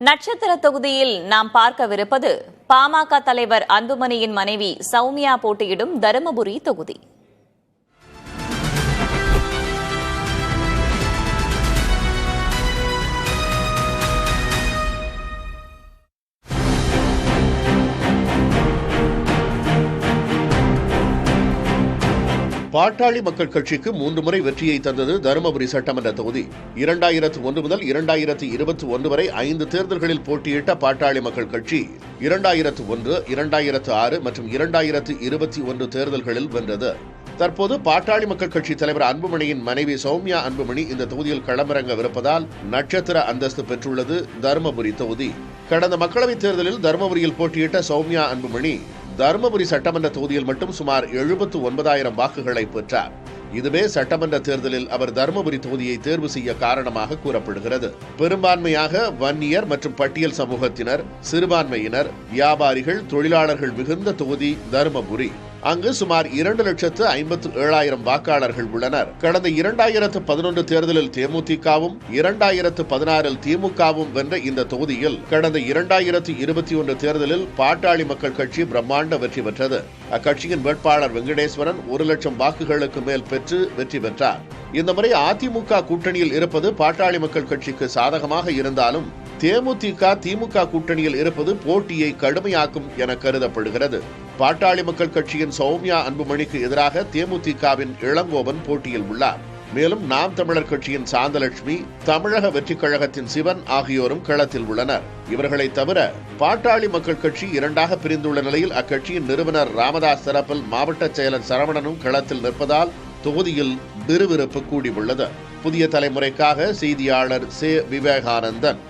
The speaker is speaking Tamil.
நட்சத்திர தொகுதியில் நாம் பார்க்கவிருப்பது பாமக தலைவர் அன்புமணியின் மனைவி சௌமியா போட்டியிடும் தருமபுரி தொகுதி. பாட்டாளி மக்கள் கட்சிக்கு 3 முறை வெற்றியை தந்தது தருமபுரி சட்டமன்ற தொகுதி. 2001 முதல் 2021 வரை 5 தேர்தல்களில் போட்டியிட்ட பாட்டாளி மக்கள் கட்சி 2001, 2006 மற்றும் 2021 தேர்தல்களில் வென்றது. தற்போது பாட்டாளி மக்கள் கட்சி தலைவர் அன்புமணியின் மனைவி சௌமியா அன்புமணி இந்த தொகுதியில் களமிறங்கவிருப்பதால் நட்சத்திர அந்தஸ்து பெற்றுள்ளது தருமபுரி தொகுதி. கடந்த மக்களவைத் தேர்தலில் தருமபுரியில் போட்டியிட்ட சௌமியா அன்புமணி தருமபுரி சட்டமன்ற தொகுதியில் மட்டும் சுமார் 79,000 வாக்குகளை பெற்றார். இதுவே சட்டமன்ற தேர்தலில் அவர் தருமபுரி தொகுதியை தேர்வு செய்ய காரணமாக கூறப்படுகிறது. பெரும்பான்மையாக வன்னியர் மற்றும் பட்டியல் சமூகத்தினர், சிறுபான்மையினர், வியாபாரிகள், தொழிலாளர்கள் மிகுந்த தொகுதி தருமபுரி. அங்கு சுமார் 2,57,000 வாக்காளர்கள் உள்ளனர். கடந்த 2011 தேர்தலில் தேமுதிகவும் 2016 திமுகவும் வென்ற இந்த தொகுதியில் கடந்த 2021 தேர்தலில் பாட்டாளி மக்கள் கட்சி பிரம்மாண்ட வெற்றி பெற்றது. அக்கட்சியின் வேட்பாளர் வெங்கடேஸ்வரன் 1,00,000 வாக்குகளுக்கு மேல் பெற்று வெற்றி பெற்றார். இந்த முறை அதிமுக கூட்டணியில் இருப்பது பாட்டாளி மக்கள் கட்சிக்கு சாதகமாக இருந்தாலும் தேமுதிக திமுக கூட்டணியில் இருப்பது போட்டியை கடுமையாக்கும் என கருதப்படுகிறது. பாட்டாளி மக்கள் கட்சியின் சௌமியா அன்புமணிக்கு எதிராக தேமுதிகவின் இளங்கோவன் போட்டியில் உள்ளார். மேலும் நாம் தமிழர் கட்சியின் சாந்தலட்சுமி, தமிழக வெற்றிக் கழகத்தின் சிவன் ஆகியோரும் களத்தில் உள்ளனர். இவர்களை தவிர பாட்டாளி மக்கள் கட்சி 2ஆக பிரிந்துள்ள நிலையில் அக்கட்சியின் நிறுவனர் ராமதாஸ் தரப்பில் மாவட்ட செயலர் சரவணனும் களத்தில் நிற்பதால் தொகுதியில் விறுவிறுப்பு கூடியுள்ளது. புதிய தலைமுறைக்காக செய்தியாளர் சே. விவேகானந்தன்.